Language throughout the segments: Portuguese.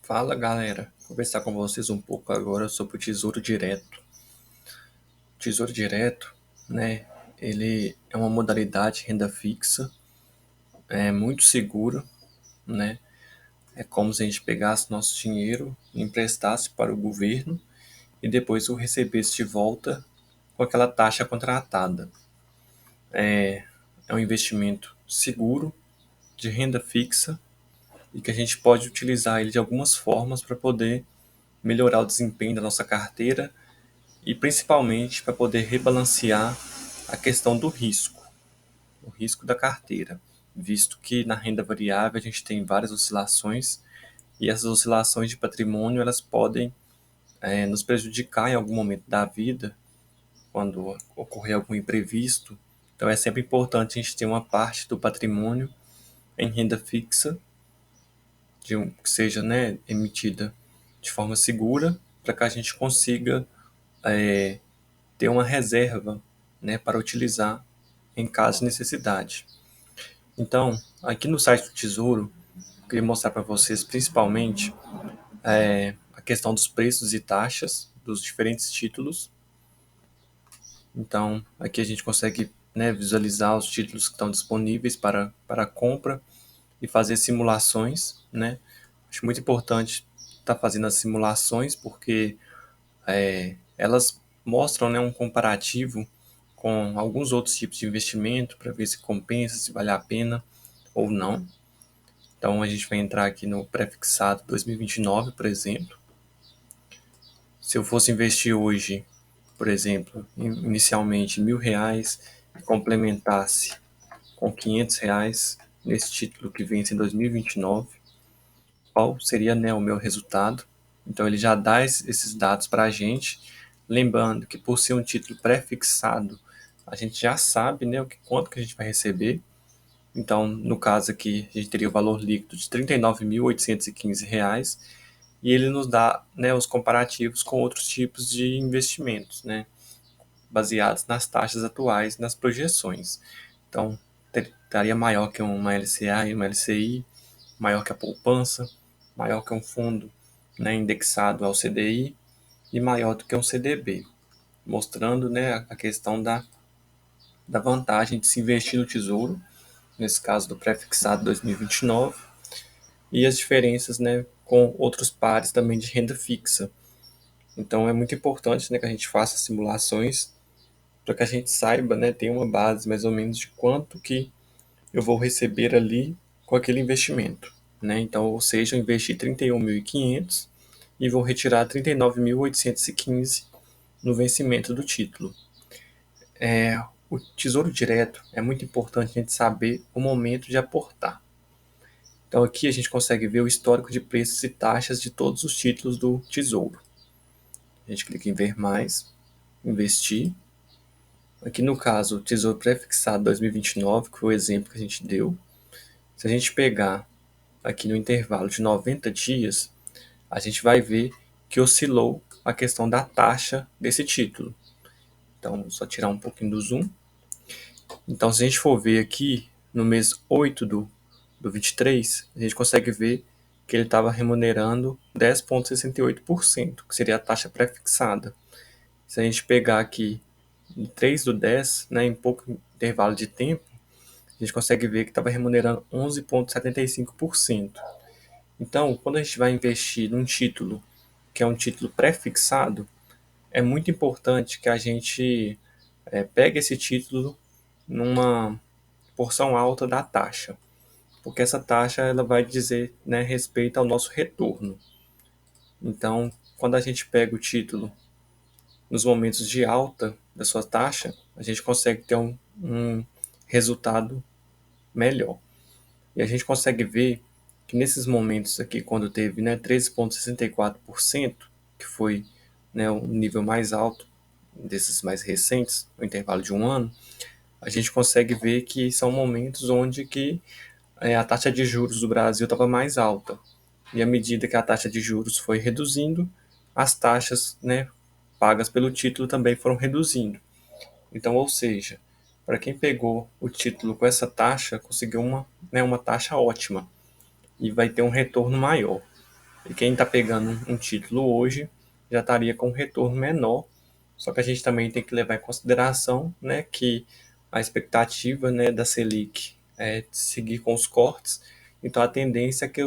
Fala galera, vou conversar com vocês um pouco agora sobre o Tesouro Direto. O Tesouro Direto, né, ele é uma modalidade de renda fixa, é muito seguro, né, é como se a gente pegasse nosso dinheiro, emprestasse para o governo e depois o recebesse de volta com aquela taxa contratada. É um investimento seguro, de renda fixa e que a gente pode utilizar ele de algumas formas para poder melhorar o desempenho da nossa carteira e principalmente para poder rebalancear a questão do risco, o risco da carteira, visto que na renda variável a gente tem várias oscilações e essas oscilações de patrimônio elas podem nos prejudicar em algum momento da vida, quando ocorrer algum imprevisto. Então é sempre importante a gente ter uma parte do patrimônio em renda fixa, que seja, emitida de forma segura, para que a gente consiga ter uma reserva, para utilizar em caso de necessidade. Então, aqui no site do Tesouro, eu queria mostrar para vocês principalmente a questão dos preços e taxas dos diferentes títulos. Então, aqui a gente consegue, visualizar os títulos que estão disponíveis para compra e fazer simulações, né? Acho muito importante estar fazendo as simulações porque elas mostram, um comparativo com alguns outros tipos de investimento para ver se compensa, se vale a pena ou não. Então a gente vai entrar aqui no prefixado 2029, por exemplo. Se eu fosse investir hoje, por exemplo, inicialmente R$ 1.000 e complementasse com R$ 500 nesse título que vence em 2029, qual seria, o meu resultado? Então ele já dá esses dados para a gente, lembrando que por ser um título pré-fixado, a gente já sabe, quanto que a gente vai receber. Então, no caso aqui, a gente teria o valor líquido de R$ 39.815 e ele nos dá, os comparativos com outros tipos de investimentos, baseados nas taxas atuais, nas projeções. Então, estaria maior que uma LCA e uma LCI, maior que a poupança, maior que um fundo, indexado ao CDI e maior do que um CDB, mostrando, a questão da vantagem de se investir no tesouro, nesse caso do pré-fixado 2029, e as diferenças, com outros pares também de renda fixa. Então é muito importante, que a gente faça simulações para que a gente saiba, ter uma base mais ou menos de quanto que eu vou receber ali com aquele investimento. Então, ou seja, eu investi 31.500 e vou retirar 39.815 no vencimento do título. O Tesouro Direto é muito importante a gente saber o momento de aportar. Então aqui a gente consegue ver o histórico de preços e taxas de todos os títulos do Tesouro. A gente clica em ver mais, investir. Aqui no caso, o Tesouro Prefixado 2029, que foi o exemplo que a gente deu. Se a gente pegar aqui no intervalo de 90 dias, a gente vai ver que oscilou a questão da taxa desse título. Então, só tirar um pouquinho do zoom. Então, se a gente for ver aqui no mês 8 do 23, a gente consegue ver que ele estava remunerando 10,68%, que seria a taxa pré-fixada. Se a gente pegar aqui em 3 do 10, em pouco intervalo de tempo, a gente consegue ver que estava remunerando 11,75%. Então, quando a gente vai investir num título que é um título pré-fixado, é muito importante que a gente pegue esse título numa porção alta da taxa, porque essa taxa ela vai dizer, respeito ao nosso retorno. Então, quando a gente pega o título nos momentos de alta da sua taxa, a gente consegue ter um resultado melhor. E a gente consegue ver que nesses momentos aqui, quando teve 13,64%, que foi o nível mais alto desses mais recentes, no intervalo de um ano, a gente consegue ver que são momentos onde que a taxa de juros do Brasil estava mais alta. E à medida que a taxa de juros foi reduzindo, as taxas, pagas pelo título também foram reduzindo. Então, ou seja, para quem pegou o título com essa taxa, conseguiu uma taxa ótima e vai ter um retorno maior. E quem está pegando um título hoje já estaria com um retorno menor. Só que a gente também tem que levar em consideração, né, que a expectativa, né, da Selic é seguir com os cortes. Então a tendência é que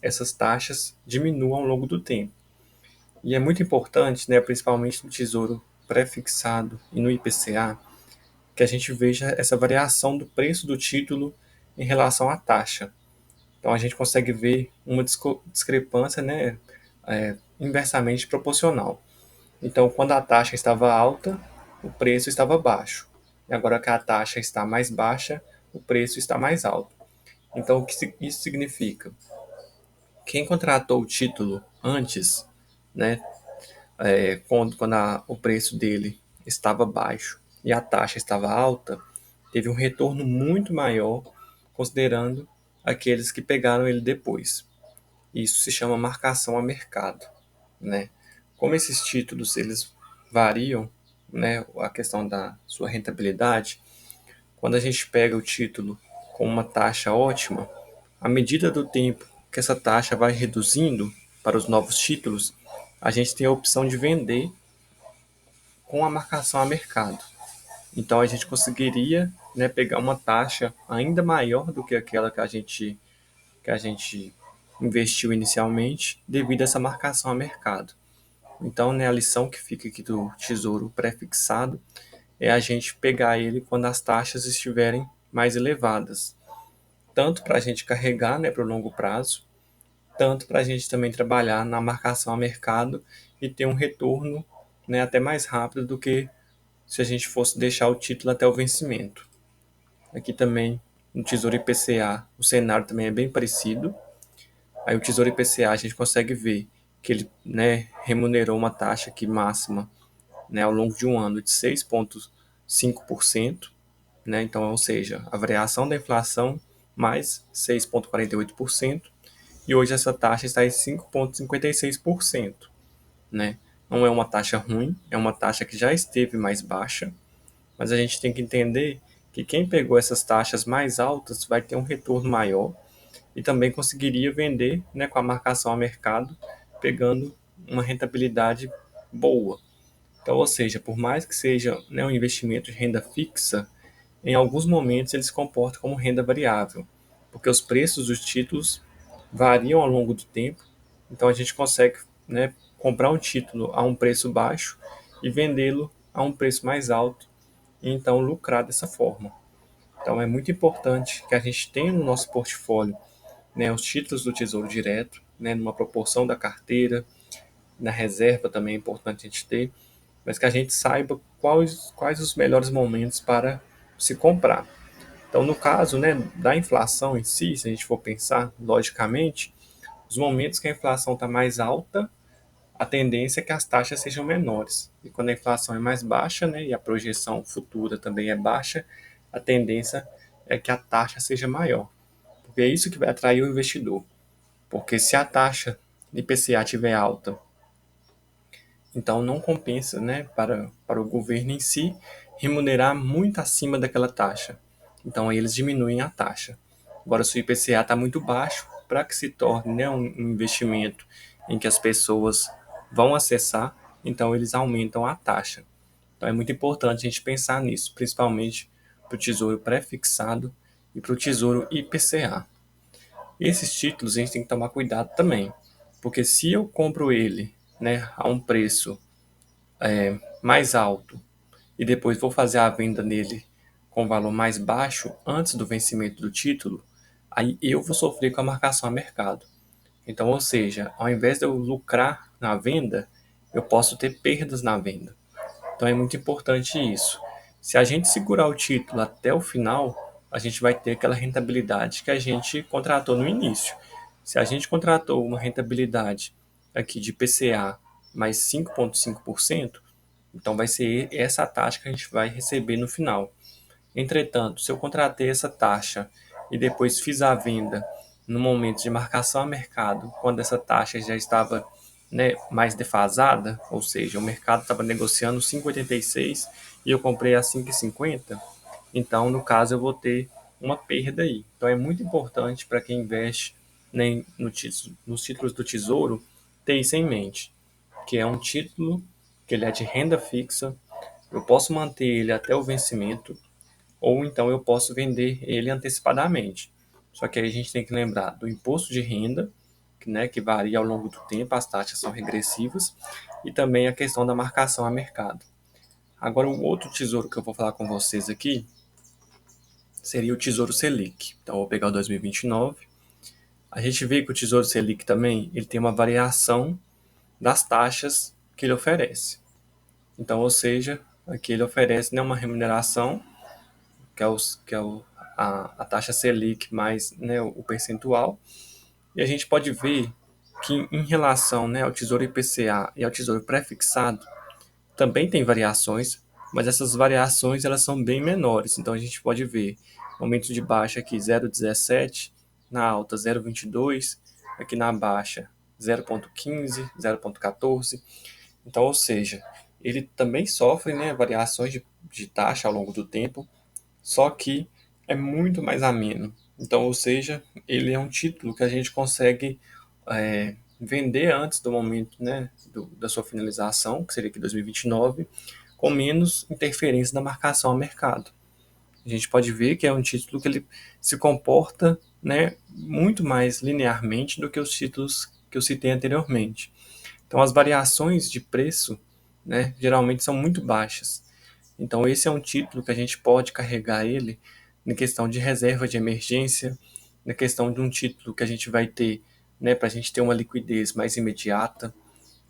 essas taxas diminuam ao longo do tempo. E é muito importante, né, principalmente no Tesouro pré-fixado e no IPCA, que a gente veja essa variação do preço do título em relação à taxa. Então a gente consegue ver uma discrepância, né, inversamente proporcional. Então, quando a taxa estava alta, o preço estava baixo. E agora que a taxa está mais baixa, o preço está mais alto. Então, o que isso significa? Quem contratou o título antes, né, quando o preço dele estava baixo e a taxa estava alta, teve um retorno muito maior, considerando aqueles que pegaram ele depois. Isso se chama marcação a mercado, né? Como esses títulos eles variam, né, a questão da sua rentabilidade, quando a gente pega o título com uma taxa ótima, à medida do tempo que essa taxa vai reduzindo para os novos títulos, a gente tem a opção de vender com a marcação a mercado. Então a gente conseguiria, né, pegar uma taxa ainda maior do que aquela que a gente investiu inicialmente, devido a essa marcação a mercado. Então, né, a lição que fica aqui do tesouro pré-fixado é a gente pegar ele quando as taxas estiverem mais elevadas, tanto para a gente carregar, né, para o longo prazo, tanto para a gente também trabalhar na marcação a mercado e ter um retorno, né, até mais rápido do que se a gente fosse deixar o título até o vencimento. Aqui também no Tesouro IPCA o cenário também é bem parecido. Aí o Tesouro IPCA a gente consegue ver que ele, né, remunerou uma taxa aqui máxima, né, ao longo de um ano de 6,5%, né, então, ou seja, a variação da inflação mais 6,48%, e hoje essa taxa está em 5,56%, né? Não é uma taxa ruim, é uma taxa que já esteve mais baixa, mas a gente tem que entender que quem pegou essas taxas mais altas vai ter um retorno maior e também conseguiria vender, né, com a marcação a mercado, pegando uma rentabilidade boa. Então, ou seja, por mais que seja, né, um investimento de renda fixa, em alguns momentos ele se comporta como renda variável, porque os preços dos títulos variam ao longo do tempo. Então a gente consegue, né, comprar um título a um preço baixo e vendê-lo a um preço mais alto e então lucrar dessa forma. Então é muito importante que a gente tenha no nosso portfólio, né, os títulos do Tesouro Direto, né, numa proporção da carteira, na reserva também é importante a gente ter, mas que a gente saiba quais os melhores momentos para se comprar. Então, no caso, né, da inflação em si, se a gente for pensar logicamente, os momentos que a inflação está mais alta, a tendência é que as taxas sejam menores. E quando a inflação é mais baixa, né, e a projeção futura também é baixa, a tendência é que a taxa seja maior. Porque é isso que vai atrair o investidor. Porque se a taxa IPCA estiver alta, então não compensa, né, para o governo em si remunerar muito acima daquela taxa. Então aí eles diminuem a taxa. Agora, se o IPCA está muito baixo, para que se torne, né, um investimento em que as pessoas vão acessar, então eles aumentam a taxa. Então é muito importante a gente pensar nisso, principalmente para o tesouro pré-fixado e para o tesouro IPCA. Esses títulos a gente tem que tomar cuidado também, porque se eu compro ele, né, a um preço mais alto e depois vou fazer a venda nele com valor mais baixo antes do vencimento do título, aí eu vou sofrer com a marcação a mercado. Então, ou seja, ao invés de eu lucrar na venda, eu posso ter perdas na venda. Então é muito importante isso. Se a gente segurar o título até o final, a gente vai ter aquela rentabilidade que a gente contratou no início. Se a gente contratou uma rentabilidade aqui de PCA mais 5,5%, então vai ser essa taxa que a gente vai receber no final. Entretanto, se eu contratei essa taxa e depois fiz a venda no momento de marcação a mercado, quando essa taxa já estava, né, mais defasada, ou seja, o mercado estava negociando 5,86 e eu comprei a 5,50, então no caso eu vou ter uma perda aí. Então é muito importante para quem investe nem nos títulos do Tesouro, ter isso em mente, que é um título que ele é de renda fixa, eu posso manter ele até o vencimento, ou então eu posso vender ele antecipadamente. Só que aí a gente tem que lembrar do imposto de renda, que varia ao longo do tempo, as taxas são regressivas, e também a questão da marcação a mercado. Agora, o outro tesouro que eu vou falar com vocês aqui seria o Tesouro Selic. Então, eu vou pegar o 2029. A gente vê que o Tesouro Selic também ele tem uma variação das taxas que ele oferece. Então, ou seja, aqui ele oferece, né, uma remuneração, que é a taxa Selic mais, né, o percentual. E a gente pode ver que em relação, né, ao Tesouro IPCA e ao Tesouro Prefixado, também tem variações, mas essas variações elas são bem menores. Então a gente pode ver momentos de baixa aqui 0,17, na alta 0,22, aqui na baixa 0,15, 0,14. Então, ou seja, ele também sofre, né, variações de taxa ao longo do tempo, só que é muito mais ameno. Então, ou seja, ele é um título que a gente consegue vender antes do momento, né, da sua finalização, que seria aqui 2029, com menos interferência da marcação a mercado. A gente pode ver que é um título que ele se comporta, né, muito mais linearmente do que os títulos que eu citei anteriormente. Então, as variações de preço, né, geralmente são muito baixas. Então, esse é um título que a gente pode carregar ele na questão de reserva de emergência, na questão de um título que a gente vai ter, né, para a gente ter uma liquidez mais imediata,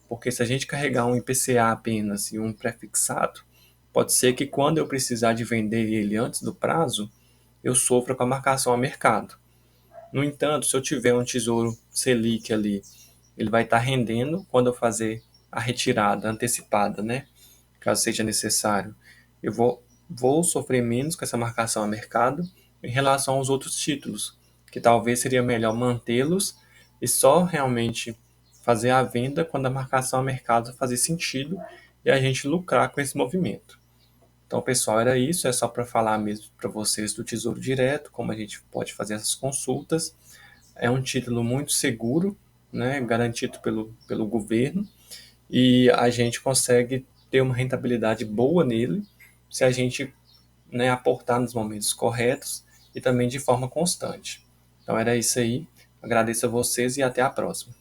porque se a gente carregar um IPCA apenas e um prefixado, pode ser que quando eu precisar de vender ele antes do prazo, eu sofra com a marcação a mercado. No entanto, se eu tiver um tesouro Selic ali, ele vai estar rendendo quando eu fazer a retirada antecipada, né? Caso seja necessário. Eu vou sofrer menos com essa marcação a mercado em relação aos outros títulos, que talvez seria melhor mantê-los e só realmente fazer a venda quando a marcação a mercado fazer sentido e a gente lucrar com esse movimento. Então, pessoal, era isso. É só para falar mesmo para vocês do Tesouro Direto, como a gente pode fazer essas consultas. É um título muito seguro, né, garantido pelo governo, e a gente consegue ter uma rentabilidade boa nele se a gente, né, aportar nos momentos corretos e também de forma constante. Então era isso aí. Agradeço a vocês e até a próxima.